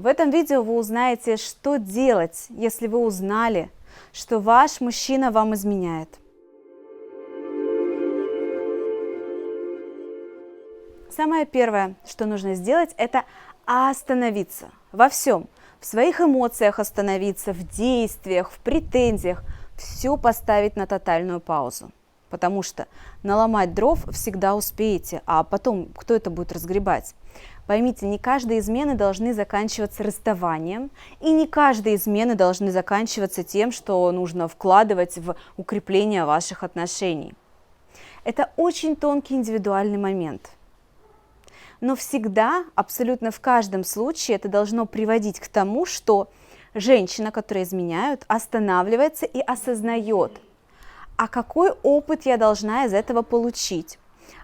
В этом видео вы узнаете, что делать, если вы узнали, что ваш мужчина вам изменяет. Самое первое, что нужно сделать, это остановиться во всем. В своих эмоциях остановиться, в действиях, в претензиях. Все поставить на тотальную паузу. Потому что наломать дров всегда успеете, а потом кто это будет разгребать? Поймите, не каждые измены должны заканчиваться расставанием, и не каждые измены должны заканчиваться тем, что нужно вкладывать в укрепление ваших отношений. Это очень тонкий индивидуальный момент. Но всегда, абсолютно в каждом случае, это должно приводить к тому, что женщина, которая изменяет, останавливается и осознает, а какой опыт я должна из этого получить,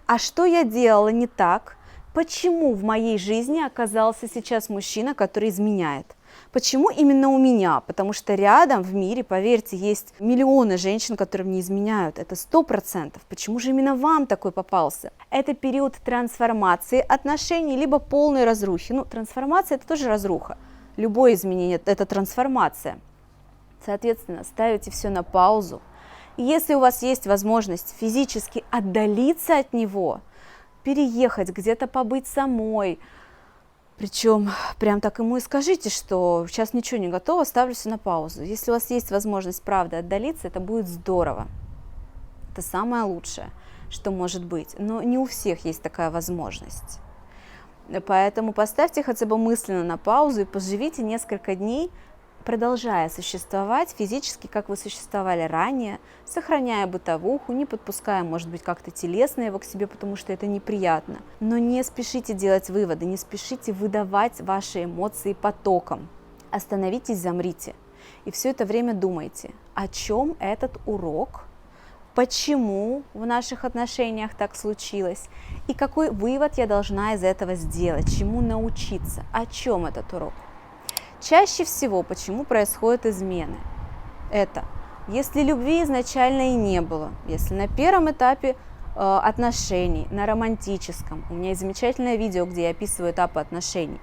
а что я делала не так, почему в моей жизни оказался сейчас мужчина, который изменяет. Почему именно у меня? Потому что рядом в мире, поверьте, есть миллионы женщин, которым не изменяют. Это 100%. Почему же именно вам такой попался? Это период трансформации отношений, либо полной разрухи. Ну, трансформация – это тоже разруха. Любое изменение – это трансформация. Соответственно, ставите все на паузу. И если у вас есть возможность физически отдалиться от него, переехать, где-то побыть самой, причем прям так ему и скажите, что сейчас ничего не готово, ставлю все на паузу. Если у вас есть возможность, правда, отдалиться, это будет здорово. Это самое лучшее, что может быть. Но не у всех есть такая возможность. Поэтому поставьте хотя бы мысленно на паузу и поживите несколько дней, продолжая существовать физически, как вы существовали ранее, сохраняя бытовуху, не подпуская, может быть, как-то телесно его к себе, потому что это неприятно. Но не спешите делать выводы, не спешите выдавать ваши эмоции потоком. Остановитесь, замрите. И все это время думайте, о чем этот урок, почему в наших отношениях так случилось, и какой вывод я должна из этого сделать, чему научиться, о чем этот урок. Чаще всего, почему происходят измены? Это если любви изначально и не было, если на первом этапе отношений, на романтическом, у меня есть замечательное видео, где я описываю этапы отношений,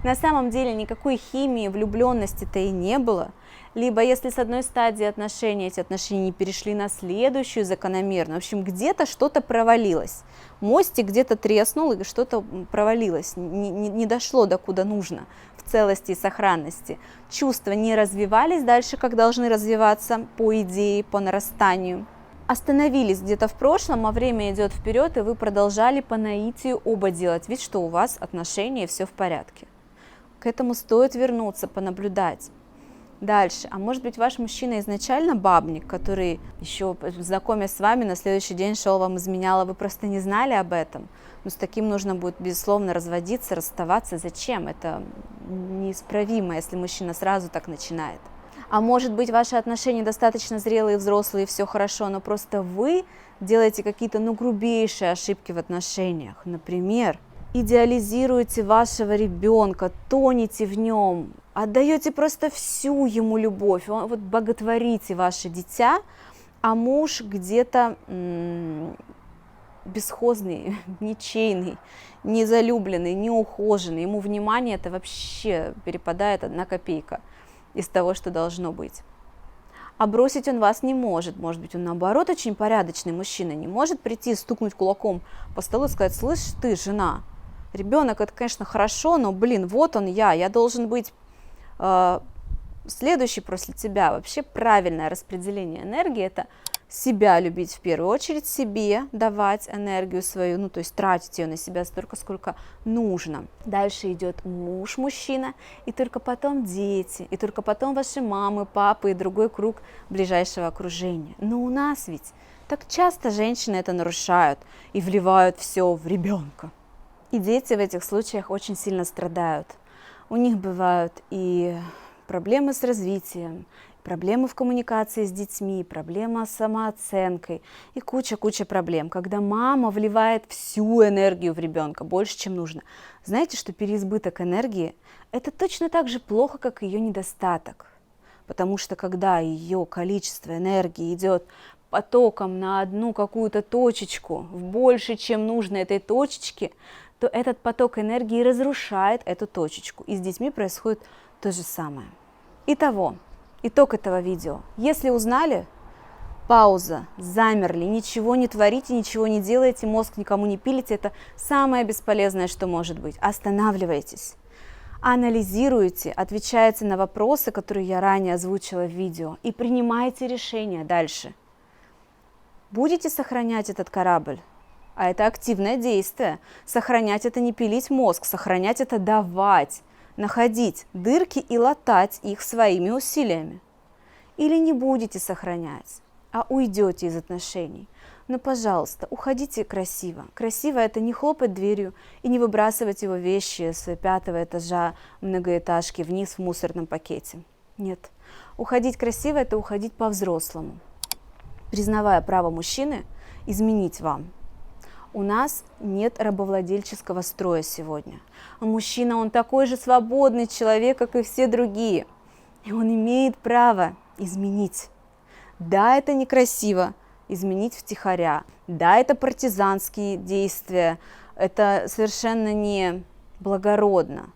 на самом деле никакой химии, влюбленности-то и не было, либо если с одной стадии отношений эти отношения не перешли на следующую закономерно, в общем, где-то что-то провалилось, мостик где-то треснул и что-то провалилось, не дошло до куда нужно, в целости и сохранности, чувства не развивались дальше, как должны развиваться по идее, по нарастанию, остановились где-то в прошлом, а время идет вперед, и вы продолжали по наитию оба делать вид, что у вас отношения и все в порядке. К этому стоит вернуться, понаблюдать. Дальше. А может быть, ваш мужчина изначально бабник, который еще знакомясь с вами, на следующий день шел вам изменял, а вы просто не знали об этом. Но с таким нужно будет, безусловно, разводиться, расставаться. Зачем? Это неисправимо, если мужчина сразу так начинает. А может быть, ваши отношения достаточно зрелые, взрослые, все хорошо, но просто вы делаете какие-то, грубейшие ошибки в отношениях. Например, идеализируете вашего ребенка, тонете в нем, отдаете просто всю ему любовь, вот боготворите ваше дитя, а муж где-то бесхозный, ничейный, незалюбленный, неухоженный, ему внимание это вообще перепадает 1 копейка из того, что должно быть. А бросить он вас не может быть, он наоборот очень порядочный мужчина, не может прийти, стукнуть кулаком по столу и сказать: слышь ты, жена, ребенок это, конечно, хорошо, но, вот он я должен быть следующий после тебя. Вообще правильное распределение энергии – это себя любить в первую очередь, себе давать энергию свою, то есть тратить ее на себя столько, сколько нужно. Дальше идет муж, мужчина, и только потом дети, и только потом ваши мамы, папы и другой круг ближайшего окружения. Но у нас ведь так часто женщины это нарушают и вливают все в ребенка. И дети в этих случаях очень сильно страдают. У них бывают и проблемы с развитием, проблемы в коммуникации с детьми, проблема с самооценкой и куча проблем, когда мама вливает всю энергию в ребенка, больше, чем нужно. Знаете, что переизбыток энергии – это точно так же плохо, как ее недостаток, потому что когда ее количество энергии идет потоком на одну какую-то точечку, в больше, чем нужно этой точечке, то этот поток энергии разрушает эту точечку. И с детьми происходит то же самое. Итого, итог этого видео. Если узнали, пауза, замерли, ничего не творите, ничего не делаете, мозг никому не пилите, это самое бесполезное, что может быть. Останавливайтесь, анализируйте, отвечайте на вопросы, которые я ранее озвучила в видео, и принимайте решения дальше. Будете сохранять этот корабль? А это активное действие. Сохранять – это не пилить мозг, сохранять – это давать, находить дырки и латать их своими усилиями. Или не будете сохранять, а уйдете из отношений. Но, пожалуйста, уходите красиво. Красиво – это не хлопать дверью и не выбрасывать его вещи с 5-го этажа многоэтажки вниз в мусорном пакете. Нет. Уходить красиво – это уходить по-взрослому, признавая право мужчины изменить вам. У нас нет рабовладельческого строя сегодня. А мужчина, он такой же свободный человек, как и все другие. И он имеет право изменить. Да, это некрасиво, изменить втихаря. Да, это партизанские действия, это совершенно не благородно.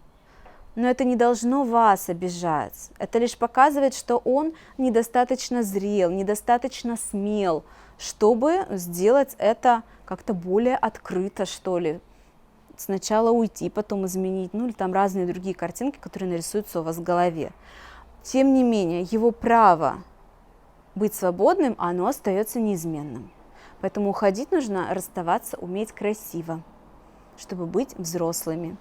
Но это не должно вас обижать. Это лишь показывает, что он недостаточно зрел, недостаточно смел, чтобы сделать это как-то более открыто, что ли. Сначала уйти, потом изменить, ну или там разные другие картинки, которые нарисуются у вас в голове. Тем не менее, его право быть свободным, оно остается неизменным. Поэтому уходить нужно, расставаться, уметь красиво, чтобы быть взрослыми.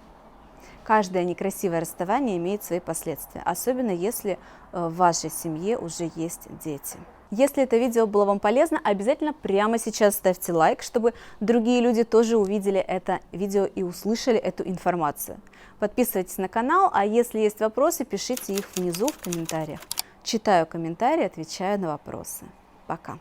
Каждое некрасивое расставание имеет свои последствия, особенно если в вашей семье уже есть дети. Если это видео было вам полезно, обязательно прямо сейчас ставьте лайк, чтобы другие люди тоже увидели это видео и услышали эту информацию. Подписывайтесь на канал, а если есть вопросы, пишите их внизу в комментариях. Читаю комментарии, отвечаю на вопросы. Пока!